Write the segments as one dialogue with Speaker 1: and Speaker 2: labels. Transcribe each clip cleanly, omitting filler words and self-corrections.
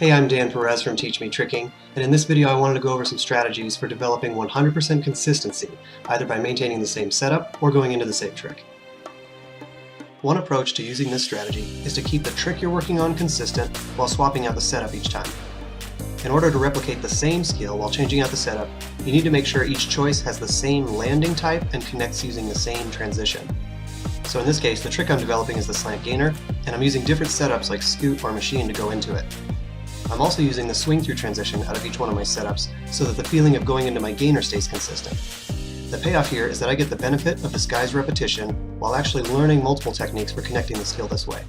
Speaker 1: Hey, I'm Dan Perez from Teach Me Tricking, and in this video I wanted to go over some strategies for developing 100% consistency, either by maintaining the same setup or going into the same trick. One approach to using this strategy is to keep the trick you're working on consistent while swapping out the setup each time. In order to replicate the same skill while changing out the setup, you need to make sure each choice has the same landing type and connects using the same transition. So in this case, the trick I'm developing is the slant gainer, and I'm using different setups like scoot or machine to go into it. I'm also using the swing through transition out of each one of my setups so that the feeling of going into my gainer stays consistent. The payoff here is that I get the benefit of disguised repetition while actually learning multiple techniques for connecting the skill this way.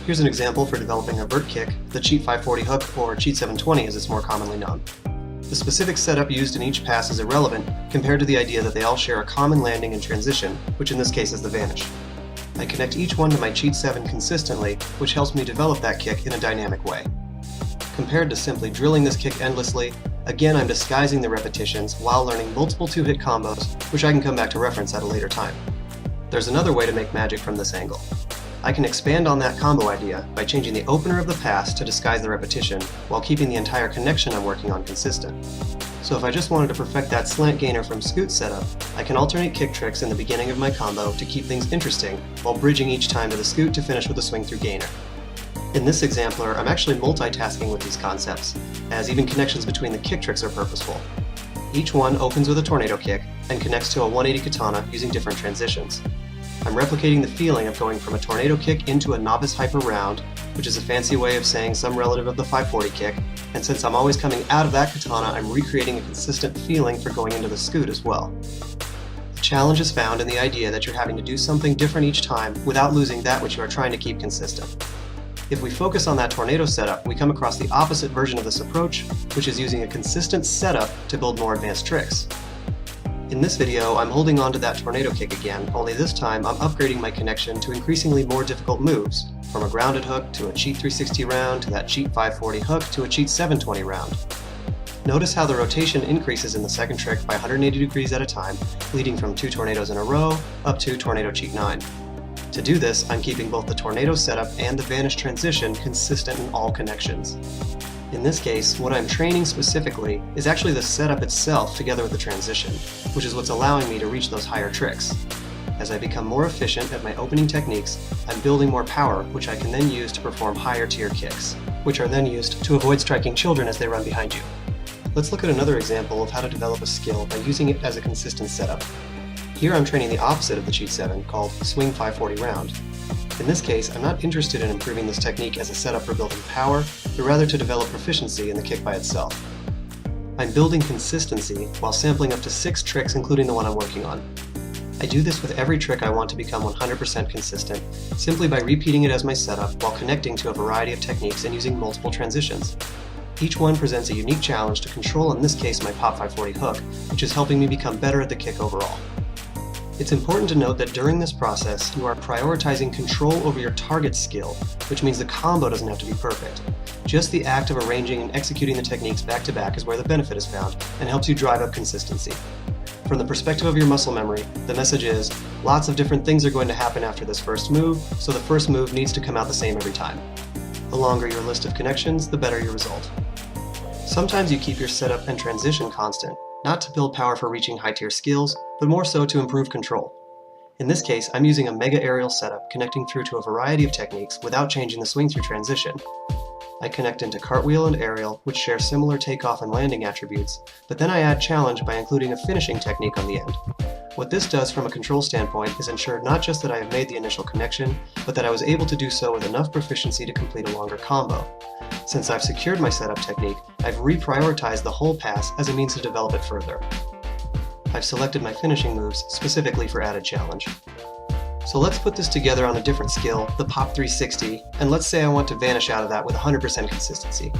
Speaker 1: Here's an example for developing a vert kick, the cheat 540 hook, or cheat 720 as it's more commonly known. The specific setup used in each pass is irrelevant compared to the idea that they all share a common landing and transition, which in this case is the vanish. I connect each one to my cheat 7 consistently, which helps me develop that kick in a dynamic way. Compared to simply drilling this kick endlessly, again I'm disguising the repetitions while learning multiple two-hit combos, which I can come back to reference at a later time. There's another way to make magic from this angle. I can expand on that combo idea by changing the opener of the pass to disguise the repetition while keeping the entire connection I'm working on consistent. So if I just wanted to perfect that slant gainer from scoot setup, I can alternate kick tricks in the beginning of my combo to keep things interesting while bridging each time to the scoot to finish with a swing through gainer. In this exemplar, I'm actually multitasking with these concepts, as even connections between the kick tricks are purposeful. Each one opens with a tornado kick and connects to a 180 katana using different transitions. I'm replicating the feeling of going from a tornado kick into a novice hyper round, which is a fancy way of saying some relative of the 540 kick, and since I'm always coming out of that katana, I'm recreating a consistent feeling for going into the scoot as well. The challenge is found in the idea that you're having to do something different each time without losing that which you are trying to keep consistent. If we focus on that tornado setup, we come across the opposite version of this approach, which is using a consistent setup to build more advanced tricks. In this video, I'm holding on to that tornado kick again, only this time I'm upgrading my connection to increasingly more difficult moves, from a grounded hook to a cheat 360 round to that cheat 540 hook to a cheat 720 round. Notice how the rotation increases in the second trick by 180 degrees at a time, leading from 2 tornadoes in a row up to tornado cheat 9. To do this, I'm keeping both the tornado setup and the vanish transition consistent in all connections. In this case, what I'm training specifically is actually the setup itself together with the transition, which is what's allowing me to reach those higher tricks. As I become more efficient at my opening techniques, I'm building more power, which I can then use to perform higher tier kicks, which are then used to avoid striking children as they run behind you. Let's look at another example of how to develop a skill by using it as a consistent setup. Here I'm training the opposite of the cheat 7, called swing 540 round. In this case, I'm not interested in improving this technique as a setup for building power, but rather to develop proficiency in the kick by itself. I'm building consistency while sampling up to 6 tricks, including the one I'm working on. I do this with every trick I want to become 100% consistent, simply by repeating it as my setup while connecting to a variety of techniques and using multiple transitions. Each one presents a unique challenge to control, in this case my pop 540 hook, which is helping me become better at the kick overall. It's important to note that during this process, you are prioritizing control over your target skill, which means the combo doesn't have to be perfect. Just the act of arranging and executing the techniques back to back is where the benefit is found and helps you drive up consistency. From the perspective of your muscle memory, the message is, lots of different things are going to happen after this first move, so the first move needs to come out the same every time. The longer your list of connections, the better your result. Sometimes you keep your setup and transition constant, not to build power for reaching high-tier skills, but more so to improve control. In this case, I'm using a mega aerial setup connecting through to a variety of techniques without changing the swing-through transition. I connect into cartwheel and aerial, which share similar takeoff and landing attributes, but then I add challenge by including a finishing technique on the end. What this does from a control standpoint is ensure not just that I have made the initial connection, but that I was able to do so with enough proficiency to complete a longer combo. Since I've secured my setup technique, I've reprioritized the whole pass as a means to develop it further. I've selected my finishing moves specifically for added challenge. So let's put this together on a different skill, the pop 360, and let's say I want to vanish out of that with 100% consistency.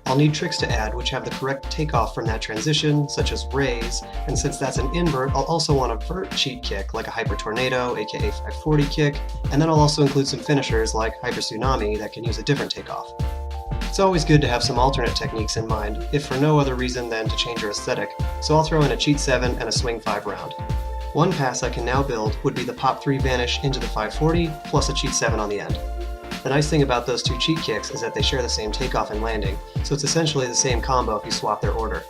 Speaker 1: I'll need tricks to add which have the correct takeoff from that transition, such as raise, and since that's an invert, I'll also want a vert cheat kick like a hyper tornado, aka 540 kick, and then I'll also include some finishers like hyper tsunami that can use a different takeoff. It's always good to have some alternate techniques in mind, if for no other reason than to change your aesthetic, so I'll throw in a cheat 7 and a swing 5 round. One pass I can now build would be the pop 3 vanish into the 540 plus a cheat 7 on the end. The nice thing about those two cheat kicks is that they share the same takeoff and landing, so it's essentially the same combo if you swap their order.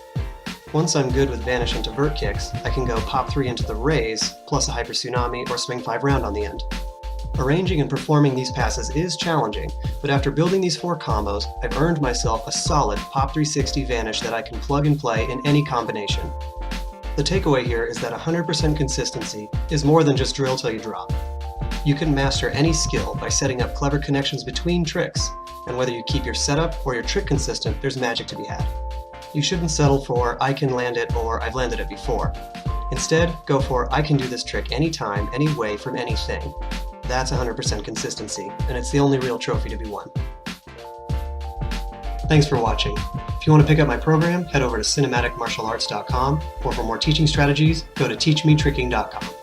Speaker 1: Once I'm good with vanish into vert kicks, I can go pop 3 into the raise, plus a hyper tsunami or swing 5 round on the end. Arranging and performing these passes is challenging, but after building these 4 combos, I've earned myself a solid pop 360 vanish that I can plug and play in any combination. The takeaway here is that 100% consistency is more than just drill till you drop. You can master any skill by setting up clever connections between tricks, and whether you keep your setup or your trick consistent, there's magic to be had. You shouldn't settle for I can land it or I've landed it before. Instead, go for I can do this trick anytime, any way, from anything. That's 100% consistency, and it's the only real trophy to be won. Thanks for watching. If you want to pick up my program, head over to cinematicmartialarts.com, or for more teaching strategies, go to teachmetricking.com.